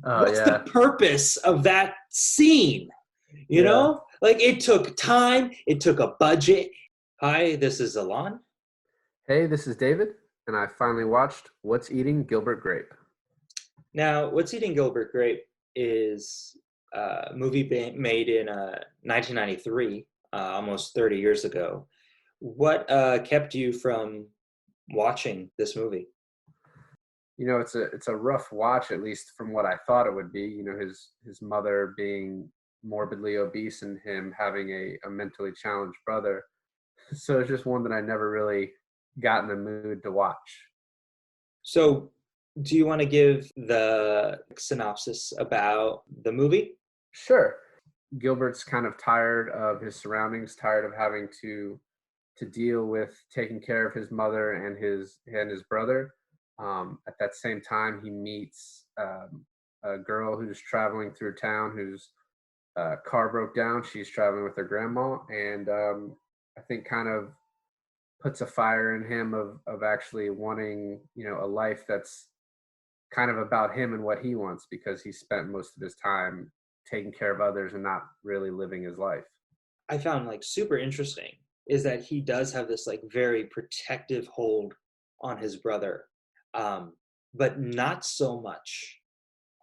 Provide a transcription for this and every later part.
Oh What's the yeah. purpose of that scene? You Yeah. know, like it took time, it took a budget. Hi, this is Alain. Hey, this is David, and I finally watched What's Eating Gilbert Grape. Now, What's Eating Gilbert Grape is a movie made in 1993, almost 30 years ago. What kept you from watching this movie? It's a rough watch, at least from what I thought it would be. His mother being morbidly obese and him having a mentally challenged brother. So it's just one that I never really got in the mood to watch. So, do you want to give the synopsis about the movie? Sure. Gilbert's kind of tired of his surroundings, tired of having to deal with taking care of his mother and his brother. At that same time, he meets a girl who's traveling through town whose car broke down. She's traveling with her grandma, and I think kind of puts a fire in him of actually wanting a life that's kind of about him and what he wants, because he spent most of his time taking care of others and not really living his life. I found like super interesting is that he does have this like very protective hold on his brother, um, but not so much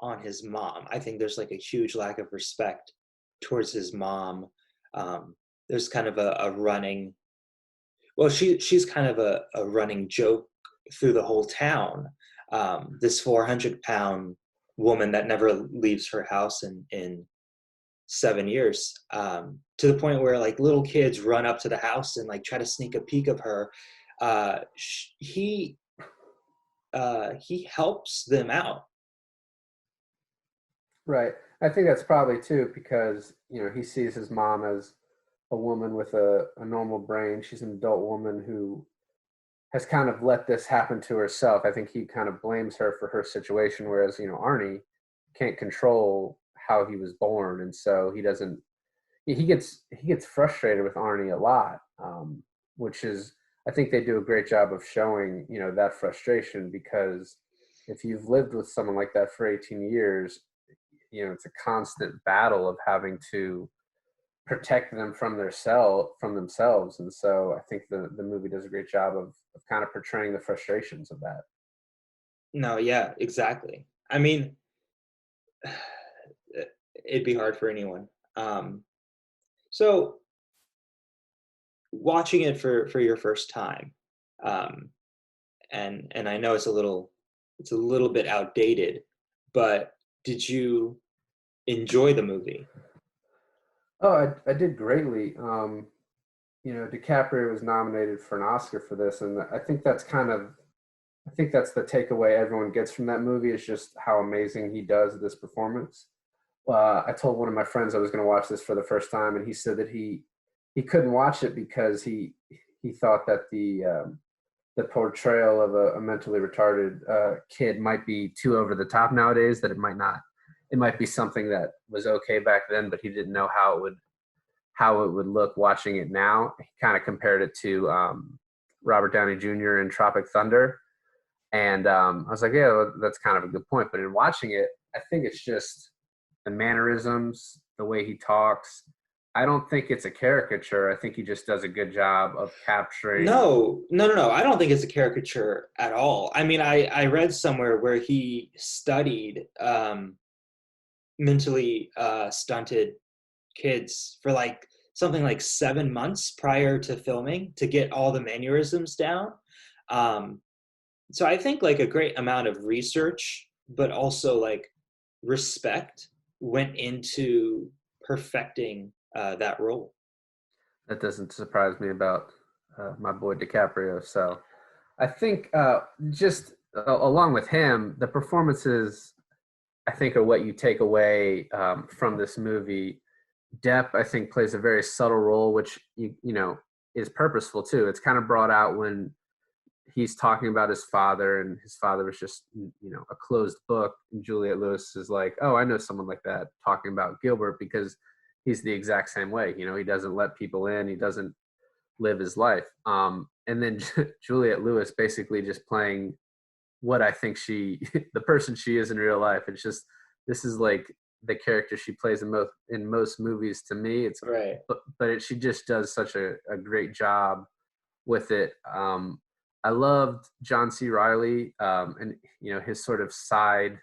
on his mom. I think there's like a huge lack of respect towards his mom. There's kind of a running, well, she's kind of a running joke through the whole town. This 400-pound woman that never leaves her house in 7 years, to the point where like little kids run up to the house and like try to sneak a peek of her. uh, he he helps them out. Right. I think that's probably too because, he sees his mom as a woman with a normal brain. She's an adult woman who has kind of let this happen to herself. I think he kind of blames her for her situation, whereas, Arnie can't control how he was born. And so he gets frustrated with Arnie a lot, which is, I think they do a great job of showing, that frustration, because if you've lived with someone like that for 18 years, it's a constant battle of having to protect them from themselves. And so I think the movie does a great job of kind of portraying the frustrations of that. No, yeah, exactly. I mean, it'd be hard for anyone. So watching it for your first time, um, and I know it's a little bit outdated, but did you enjoy the movie? Oh, I did greatly. DiCaprio was nominated for an Oscar for this, and I think that's the takeaway everyone gets from that movie, is just how amazing he does this performance. I told one of my friends I was going to watch this for the first time, and he said that he couldn't watch it because he thought that the portrayal of a mentally retarded kid might be too over the top nowadays. That it might be something that was okay back then, but he didn't know how it would look watching it now. He kind of compared it to Robert Downey Jr. in Tropic Thunder, and I was like, yeah, well, that's kind of a good point. But in watching it, I think it's just the mannerisms, the way he talks. I don't think it's a caricature. I think he just does a good job of capturing. No, no, no, no. I don't think it's a caricature at all. I mean, I read somewhere where he studied mentally stunted kids for like something like 7 months prior to filming to get all the mannerisms down. Um, so I think like a great amount of research, but also like respect went into perfecting that role. That doesn't surprise me about my boy DiCaprio. So I think just along with him, the performances I think are what you take away from this movie. Depp, I think, plays a very subtle role, which is purposeful too. It's kind of brought out when he's talking about his father, and his father was just a closed book. And Juliette Lewis is like, "Oh, I know someone like that," talking about Gilbert, because he's the exact same way. He doesn't let people in. He doesn't live his life. And then Juliette Lewis basically just playing what I think the person she is in real life. It's just this is like the character she plays in most movies to me. It's Right. she just does such a great job with it. I loved John C. Riley, and his sort of side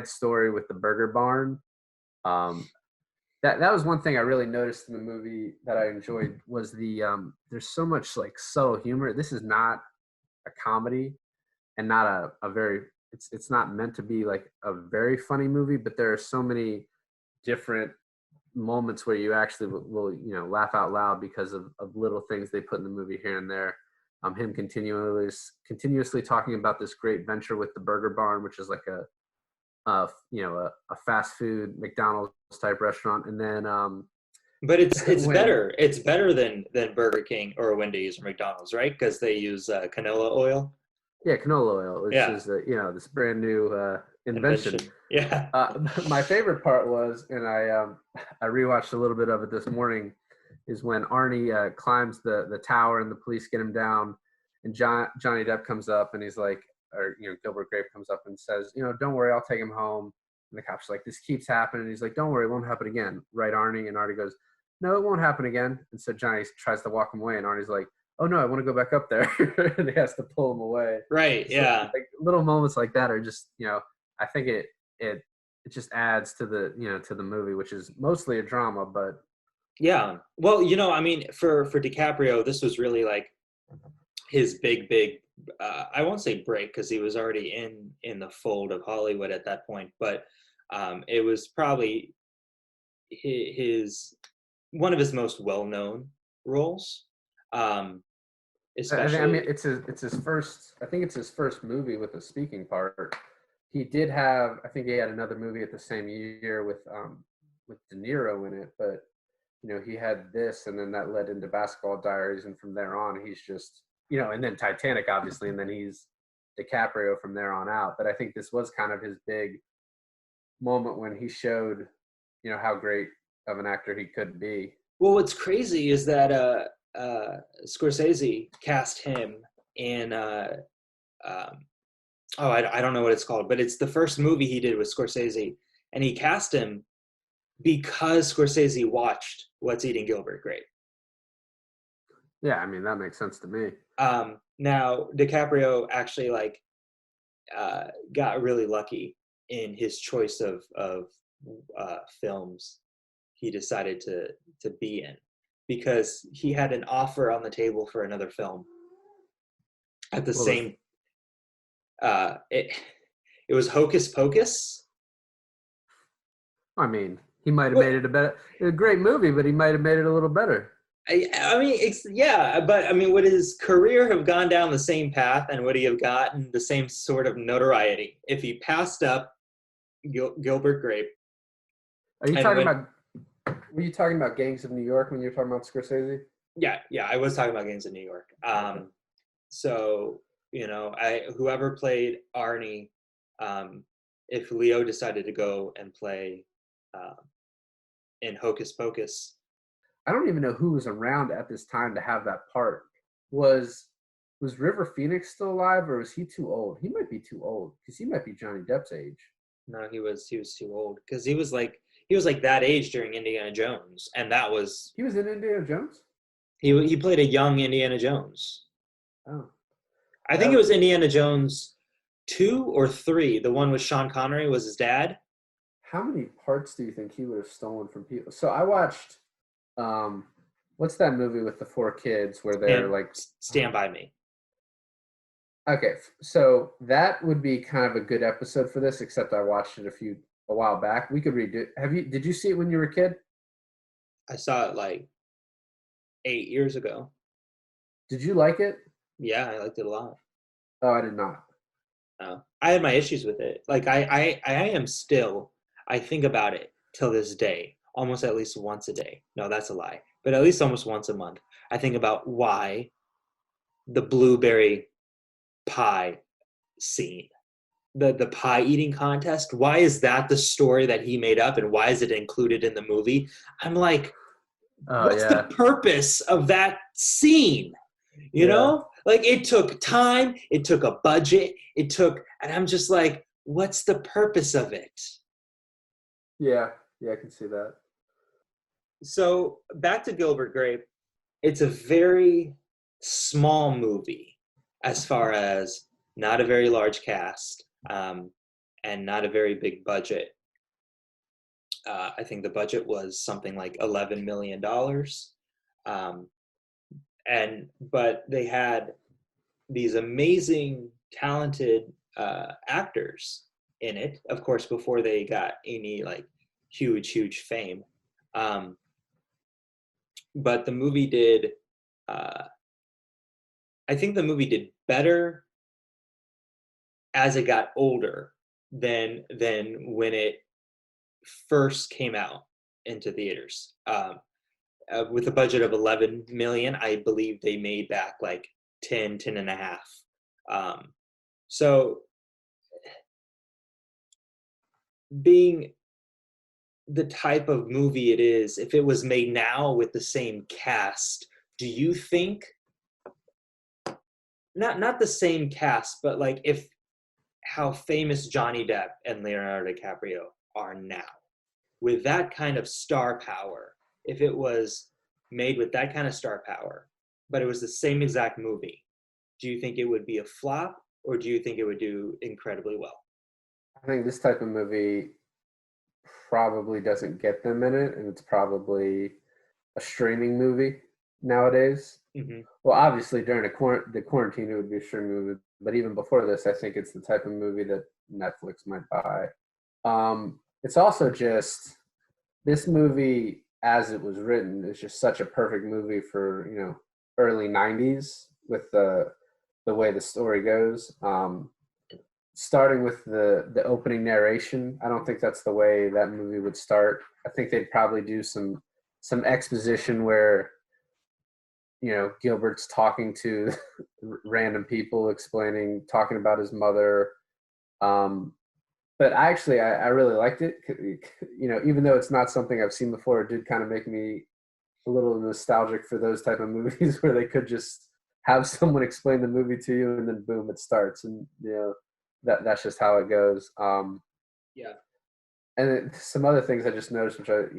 story with the Burger Barn. That was one thing I really noticed in the movie that I enjoyed was there's so much like subtle humor. This is not a comedy and not a very it's not meant to be like a very funny movie, but there are so many different moments where you actually will laugh out loud because of little things they put in the movie here and there. Him continuously talking about this great venture with the Burger Barn, which is like a fast food McDonald's type restaurant, and then But it's when better. It's better than Burger King or Wendy's or McDonald's, right? Because they use canola oil. yeah, canola oil, which Yeah, is this brand new invention. invention. Yeah. My favorite part was, and I rewatched a little bit of it this morning, is when Arnie climbs the tower and the police get him down, and Johnny Depp comes up and he's like, or Gilbert Grape comes up and says, don't worry, I'll take him home. And the cop's like, this keeps happening. And he's like, don't worry, it won't happen again, right, Arnie? And Arnie goes, no, it won't happen again. And so Johnny tries to walk him away, and Arnie's like, oh no, I want to go back up there. And he has to pull him away. Right. So, Yeah. like little moments like that are just, I think it just adds to the to the movie, which is mostly a drama, but Yeah. Well, I mean, for DiCaprio, this was really like his big I won't say break because he was already in the fold of Hollywood at that point, but it was probably his one of his most well-known roles. Especially, I mean, it's his first. I think it's his first movie with a speaking part. He did have. I think he had another movie at the same year with De Niro in it, but he had this, and then that led into Basketball Diaries, and from there on, he's just and then Titanic, obviously, and then he's DiCaprio from there on out. But I think this was kind of his big moment when he showed how great of an actor he could be. well, what's crazy is that Scorsese cast him in I don't know what it's called, but it's the first movie he did with Scorsese, and he cast him because Scorsese watched What's Eating Gilbert Grape. Yeah, I mean that makes sense to me. Now DiCaprio actually got really lucky in his choice of films he decided to be in, because he had an offer on the table for another film at the same. It was Hocus Pocus. I mean, he might have made it a great movie, but he might have made it a little better. I mean, but I mean, would his career have gone down the same path, and would he have gotten the same sort of notoriety if he passed up Gilbert Grape? Are you talking about? Were you talking about Gangs of New York when you were talking about Scorsese? Yeah, I was talking about Gangs of New York. So whoever played Arnie, if Leo decided to go and play in Hocus Pocus. I don't even know who was around at this time to have that part. Was River Phoenix still alive, or was he too old? He might be too old because he might be Johnny Depp's age. No, he was too old because he was like that age during Indiana Jones, and that was he was in Indiana Jones. He played a young Indiana Jones. Oh, I think it was Indiana Jones 2 or 3. The one with Sean Connery was his dad. How many parts do you think he would have stolen from people? So I watched. What's that movie with the 4 kids where they're Stand By Me? Okay, so that would be kind of a good episode for this, except I watched it a while back. We could redo it. Did you see it when you were a kid? I saw it like 8 years ago. Did you like it? Yeah, I liked it a lot. Oh, I did not. I had my issues with it. Like I am still, I think about it till this day, almost at least once a day. No, that's a lie. But at least almost once a month. I think about why the blueberry pie scene, the pie eating contest, why is that the story that he made up, and why is it included in the movie? I'm like, what's the purpose of that scene? You know? Like, it took time, it took a budget, and I'm just like, what's the purpose of it? Yeah, yeah, I can see that. So back to Gilbert Grape, it's a very small movie as far as not a very large cast, and not a very big budget. I think the budget was something like $11 million. Um, but they had these amazing, talented actors in it, of course, before they got any like huge fame. Um, but the movie did, uh, I think the movie did better as it got older than when it first came out into theaters. With a budget of 11 million, I believe they made back like 10 and a half. So being the type of movie it is, if it was made now with the same cast, do you think, not the same cast, but like if how famous Johnny Depp and Leonardo DiCaprio are now, with that kind of star power, if it was made with that kind of star power, but it was the same exact movie, do you think it would be a flop, or do you think it would do incredibly well? I think this type of movie probably doesn't get them in it, and it's probably a streaming movie nowadays. Mm-hmm. Well, obviously during the quarantine, it would be a streaming movie, but even before this, I think it's the type of movie that Netflix might buy. It's also just this movie, as it was written, is just such a perfect movie for early '90s with the way the story goes. Starting with the opening narration, I don't think that's the way that movie would start. I think they'd probably do some exposition where Gilbert's talking to random people, talking about his mother. But I really liked it. Even though it's not something I've seen before, it did kind of make me a little nostalgic for those type of movies where they could just have someone explain the movie to you and then boom, it starts, and that's just how it goes. Yeah. And then some other things I just noticed, which are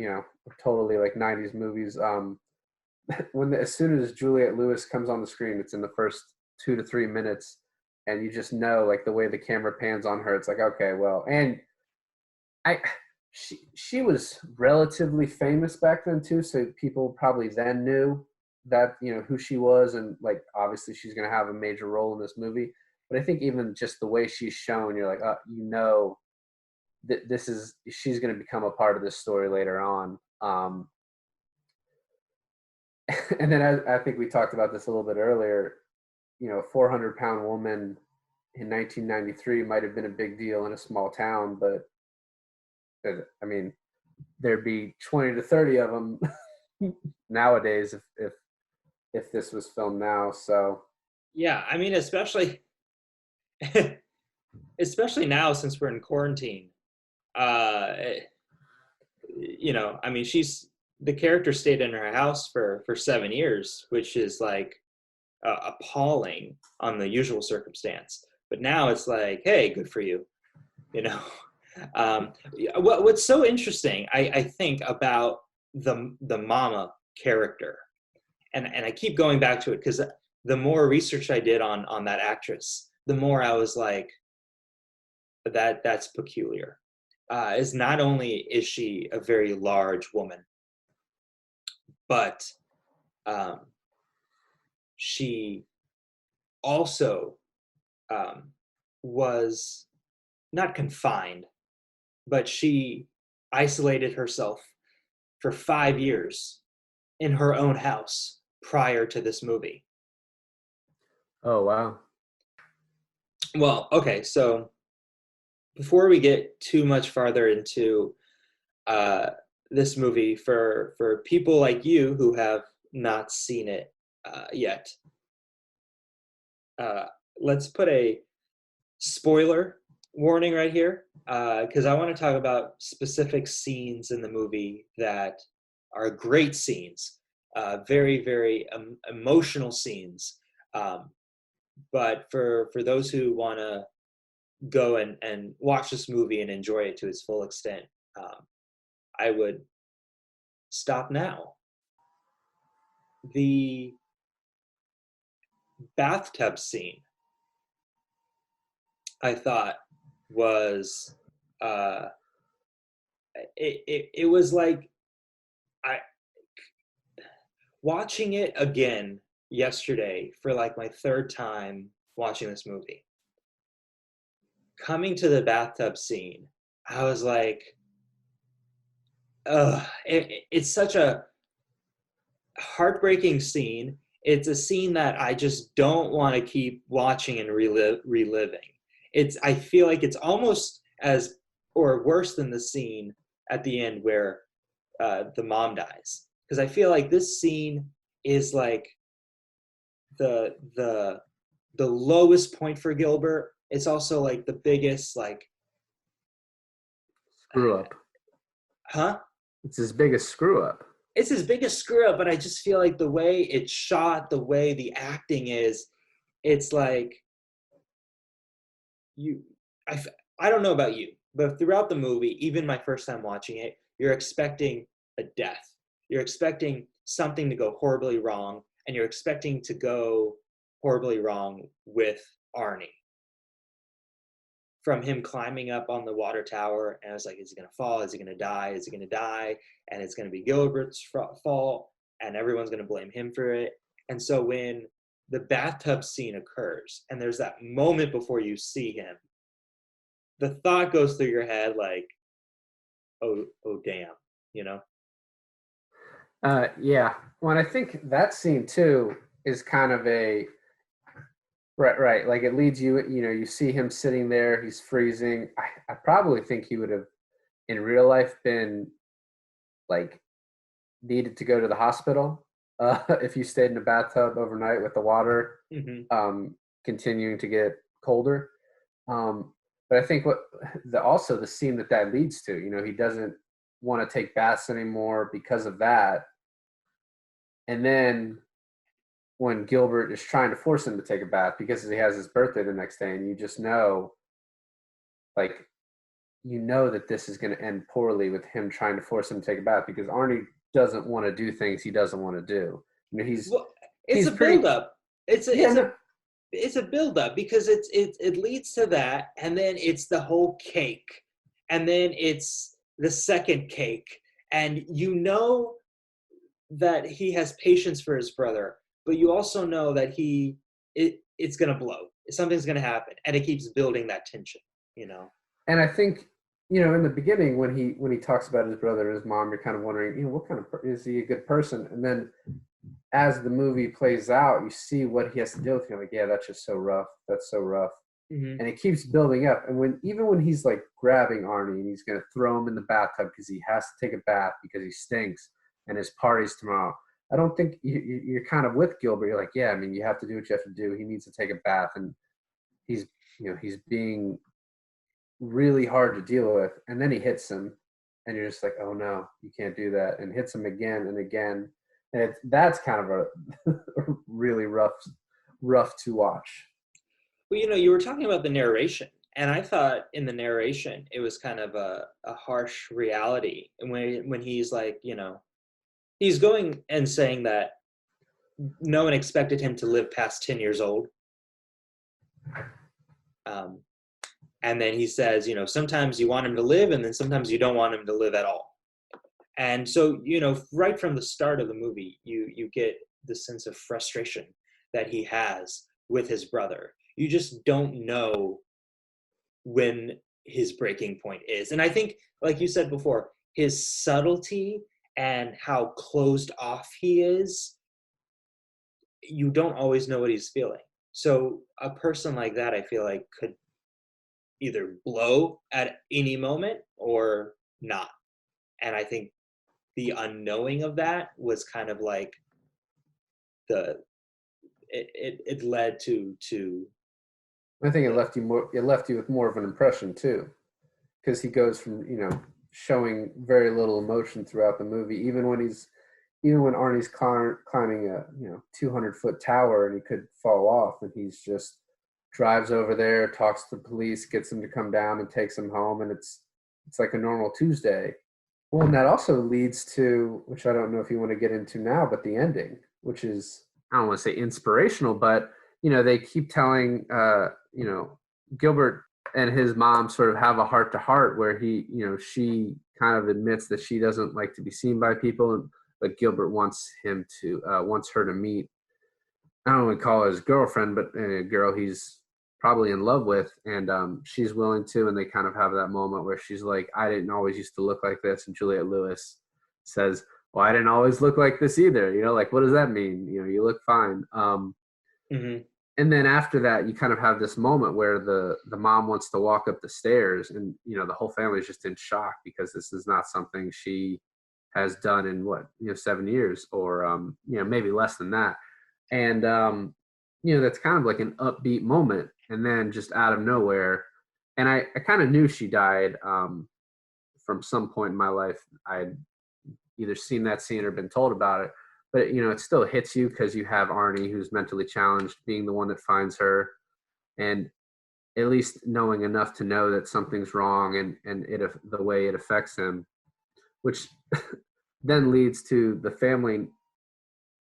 totally like '90s movies. As soon as Juliette Lewis comes on the screen, it's in the first 2 to 3 minutes, and you just know, like, the way the camera pans on her, it's like, okay, well, and I she was relatively famous back then too, so people probably then knew that who she was, and like obviously she's going to have a major role in this movie. But I think even just the way she's shown, you're like, that she's going to become a part of this story later on. And then I think we talked about this a little bit earlier. A 400-pound woman in 1993 might have been a big deal in a small town, but I mean, there'd be 20 to 30 of them nowadays if this was filmed now. So Yeah, I mean, especially now since we're in quarantine. Uh, I mean, the character stayed in her house for 7 years, which is like appalling on the usual circumstance. But now it's like, hey, good for you, you know. What's so interesting, I think, about the mama character, and I keep going back to it because the more research I did on that actress, the more I was like, that's peculiar. Is not only is she a very large woman, but um, she also um, was not confined, but she isolated herself for 5 years in her own house prior to this movie. oh wow. Well, okay, so before we get too much farther into uh, this movie, for people like you who have not seen it yet, uh, let's put a spoiler warning right here, because I want to talk about specific scenes in the movie that are great scenes, very, very emotional scenes. Um, but for those who want to go and watch this movie and enjoy it to its full extent, I would stop now. The bathtub scene, I thought, was uh, it was like I watching it again yesterday for like my third time watching this movie. Coming to the bathtub scene, I was like, it's such a heartbreaking scene. It's a scene that I just don't want to keep watching and reliving. I feel like it's almost as or worse than the scene at the end where the mom dies, because I feel like this scene is like the the the lowest point for Gilbert. It's also like the biggest like Screw up. huh? It's his biggest screw up. It's his biggest screw up, but I just feel like the way it's shot, the way the acting is, it's like you I I don't know about you, but throughout the movie, even my first time watching it, you're expecting a death. You're expecting something to go horribly wrong, and you're expecting to go horribly wrong with Arnie. From him climbing up on the water tower, and I was like, is he gonna fall? Is he gonna die? Is he gonna die? And it's gonna be Gilbert's fault, and everyone's gonna blame him for it. And so when the bathtub scene occurs, and there's that moment before you see him, the thought goes through your head like, oh damn, you know? Yeah. Well, and I think that scene too is kind of a right. Like it leads you. You know, you see him sitting there. He's freezing. I probably think he would have in real life been like needed to go to the hospital if you stayed in a bathtub overnight with the water Mm-hmm. continuing to get colder. But I think also the scene that leads to, you know, he doesn't want to take baths anymore because of that. And then when Gilbert is trying to force him to take a bath because he has his birthday the next day, and you just know, like, you know that this is going to end poorly with him trying to force him to take a bath because Arnie doesn't want to do things he doesn't want to do. You know, Well, it's he's a pretty. buildup. It's a Yeah, it's a no, it's a buildup because it leads to that, and then it's the whole cake, and then it's the second cake, and you know that he has patience for his brother, but you also know that it's gonna blow. Something's gonna happen, and it keeps building that tension. You know. and I think, you know, in the beginning when he talks about his brother and his mom, you're kind of wondering, you know, what kind of is he a good person? And then as the movie plays out, you see what he has to deal with. You're like, yeah, that's just so rough. That's so rough. Mm-hmm. And it keeps building up. And even when he's like grabbing Arnie and he's gonna throw him in the bathtub because he has to take a bath because he stinks and his party's tomorrow. I don't think you're kind of with Gilbert. You're like, yeah, I mean, you have to do what you have to do. He needs to take a bath, and he's, you know, he's being really hard to deal with. And then he hits him, and you're just like, oh no, you can't do that, and hits him again and again. And that's kind of a really rough to watch. Well, you know, you were talking about the narration, and I thought in the narration it was kind of a harsh reality. And when he's like, you know, he's going and saying that no one expected him to live past 10 years old. Um, and then he says, you know, sometimes you want him to live, and then sometimes you don't want him to live at all. And so, you know, right from the start of the movie, you get the sense of frustration that he has with his brother. You just don't know when his breaking point is. And I think, like you said before, his subtlety and how closed off he is, you don't always know what he's feeling. So a person like that, I feel like, could either blow at any moment or not. And I think the unknowing of that was kind of like the it led to I think the it left you with more of an impression too, because he goes from, you know, showing very little emotion throughout the movie, even when Arnie's climbing a, you know, 200-foot tower and he could fall off, and he's just drives over there, talks to the police, gets them to come down and takes him home, and it's like a normal Tuesday. Well, and that also leads to, which I don't know if you want to get into now, but the ending, which is, I don't want to say inspirational, but they keep telling Gilbert and his mom sort of have a heart to heart where she kind of admits that she doesn't like to be seen by people, but Gilbert wants her to meet, I don't want to call her his girlfriend, but a girl he's probably in love with, and she's willing to, and they kind of have that moment where she's like, I didn't always used to look like this, and Juliette Lewis says, well, I didn't always look like this either, like, what does that mean? You look fine. Mm-hmm. And then after that, you kind of have this moment where the mom wants to walk up the stairs, and the whole family is just in shock because this is not something she has done in 7 years, or maybe less than that. And that's kind of like an upbeat moment, and then just out of nowhere, and I kind of knew she died from some point in my life. I'd either seen that scene or been told about it, but it still hits you because you have Arnie, who's mentally challenged, being the one that finds her, and at least knowing enough to know that something's wrong, and the way it affects him, which then leads to the family.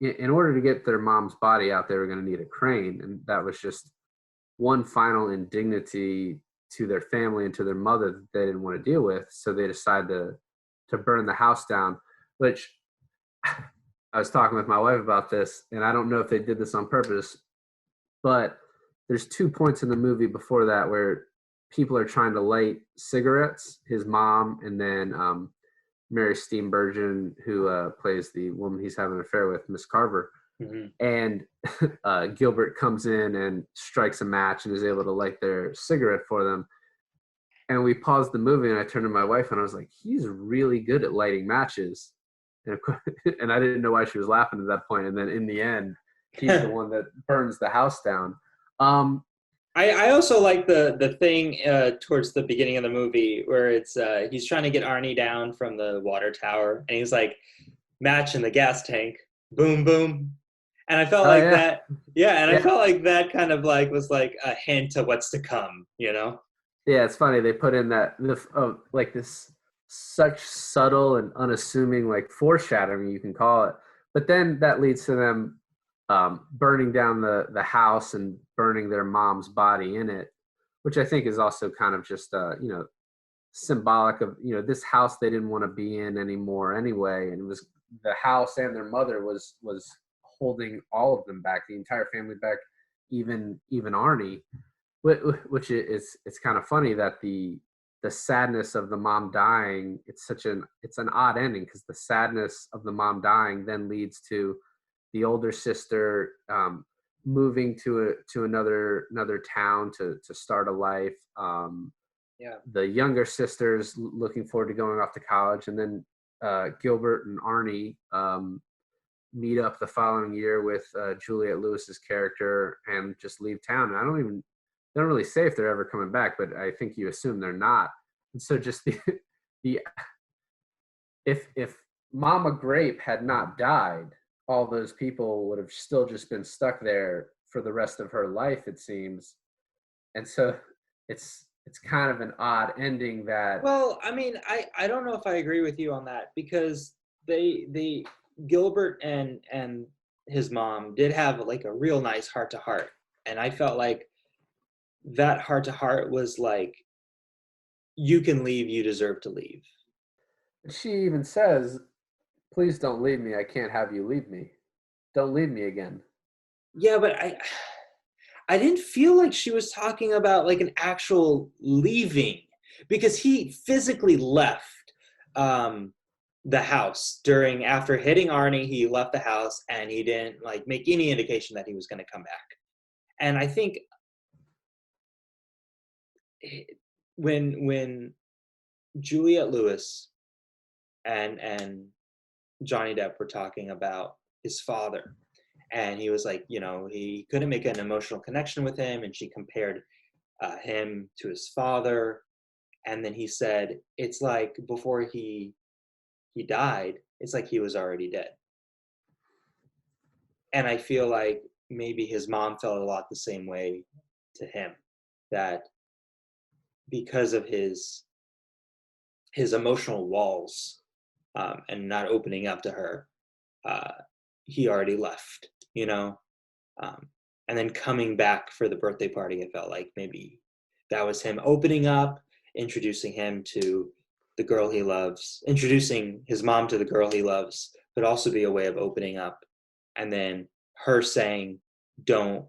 In order to get their mom's body out, they were going to need a crane, and that was just one final indignity to their family and to their mother that they didn't want to deal with. So they decided to burn the house down, which I was talking with my wife about this, and I don't know if they did this on purpose, but there's 2 points in the movie before that where people are trying to light cigarettes, his mom, and then Mary Steenburgen, who plays the woman he's having an affair with, Miss Carver. Mm-hmm. And Gilbert comes in and strikes a match and is able to light their cigarette for them. And we paused the movie, and I turned to my wife, and I was like, he's really good at lighting matches. And I didn't know why she was laughing at that point. And then in the end, he's the one that burns the house down. I also like the thing towards the beginning of the movie where it's he's trying to get Arnie down from the water tower, and he's like, match in the gas tank, boom, boom. And I felt like that, yeah, and I felt like that kind of like was like a hint of what's to come, Yeah, it's funny. They put in that like this such subtle and unassuming like foreshadowing, you can call it. But then that leads to them burning down the house and burning their mom's body in it, which I think is also kind of just symbolic of this house they didn't want to be in anymore anyway, and it was the house and their mother was holding all of them back, the entire family back, even Arnie, which is it's kind of funny that the sadness of the mom dying, it's an odd ending because the sadness of the mom dying then leads to the older sister moving to another town to start a life. The younger sisters looking forward to going off to college, and then Gilbert and Arnie meet up the following year with Juliette Lewis's character and just leave town. And they don't really say if they're ever coming back, but I think you assume they're not. And so just the if Mama Grape had not died, all those people would have still just been stuck there for the rest of her life, it seems. And so it's kind of an odd ending that. Well, I mean, I don't know if I agree with you on that, because they Gilbert and his mom did have like a real nice heart to heart, and I felt like that heart to heart was like, you can leave, you deserve to leave. She even says, please don't leave me, I can't have you leave me, don't leave me again. Yeah, but I didn't feel like she was talking about like an actual leaving, because he physically left the house after hitting Arnie. He left the house and he didn't like make any indication that he was going to come back. And I think when Juliette Lewis and Johnny Depp were talking about his father, and he was like, he couldn't make an emotional connection with him, and she compared him to his father, and then he said, it's like before he died, it's like he was already dead. And I feel like maybe his mom felt a lot the same way to him, that because of his emotional walls, and not opening up to her, uh, he already left, you know? Um, and then coming back for the birthday party, it felt like maybe that was him opening up, introducing him to the girl he loves, introducing his mom to the girl he loves, could also be a way of opening up. And then her saying, "Don't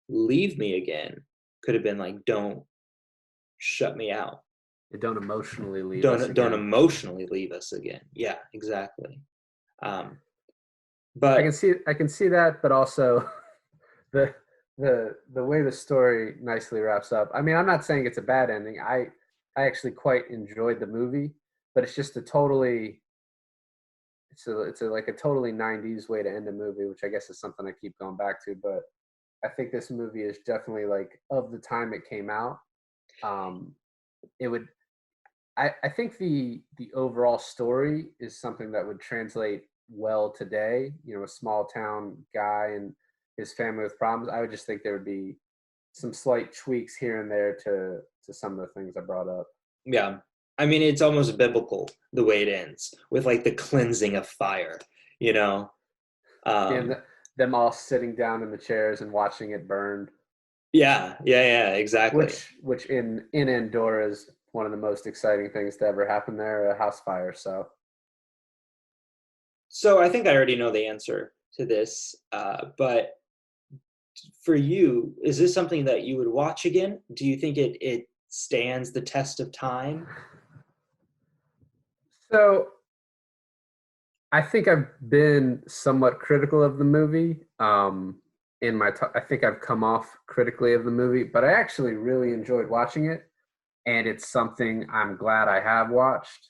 leave me again," could have been like, "Don't shut me out. They don't emotionally leave us Don't again. emotionally leave us again." Yeah, exactly. Um, I can but see that, but also the the way the story nicely wraps up. I mean, I'm not saying it's a bad ending. I actually quite enjoyed the movie, but it's just a totally it's a like a totally 90s way to end a movie, which I guess is something I keep going back to, but I think this movie is definitely like of the time it came out. Um it would I think the overall story is something that would translate well today. You know, a small town guy and his family with problems. I would just think there would be some slight tweaks here and there to some of the things I brought up. yeah, I mean, it's almost biblical the way it ends with like the cleansing of fire, you know? And Um, them all sitting down in the chairs and watching it burn, yeah, yeah, yeah, exactly. which in Andorra is one of the most exciting things to ever happen there, a house fire. So So I think I already know the answer to this, but for you, is this something that you would watch again? Do you think it stands the test of time? so I think I've been somewhat critical of the movie. I think I've come off critically of the movie, but I actually really enjoyed watching it, and it's something I'm glad I have watched.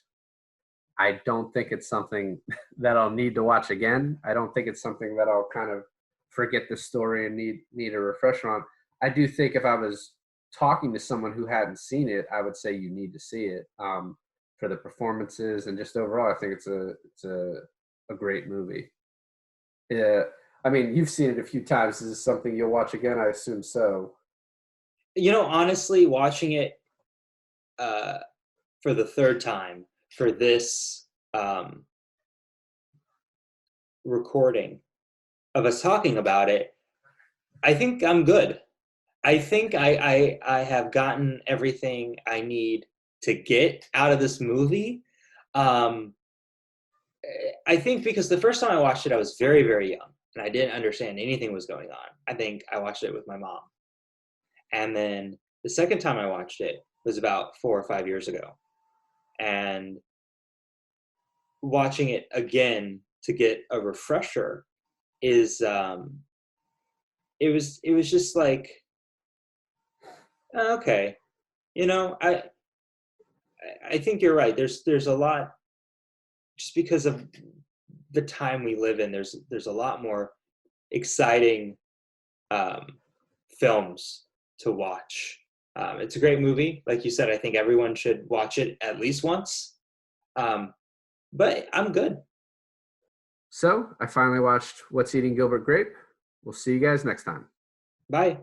I don't think it's something that I'll need to watch again. I don't think it's something that I'll kind of forget the story and need a refresher on. I do think if I was talking to someone who hadn't seen it, I would say you need to see it, for the performances and just overall. I think it's a great movie. Yeah, I mean, you've seen it a few times. Is this something you'll watch again? I assume so. You know, honestly, watching it uh, for the third time for this recording of us talking about it, I think I'm good. I think I have gotten everything I need to get out of this movie. Um, I think because the first time I watched it, I was very, very young and I didn't understand anything was going on. I think I watched it with my mom. And then the second time I watched it was about 4 or 5 years ago. And watching it again to get a refresher is it was just like, okay, you know, I think you're right. There's a lot, just because of the time we live in. There's a lot more exciting um, films to watch. It's a great movie, like you said. I think everyone should watch it at least once. Um, but I'm good. So I finally watched What's Eating Gilbert Grape. We'll see you guys next time. Bye.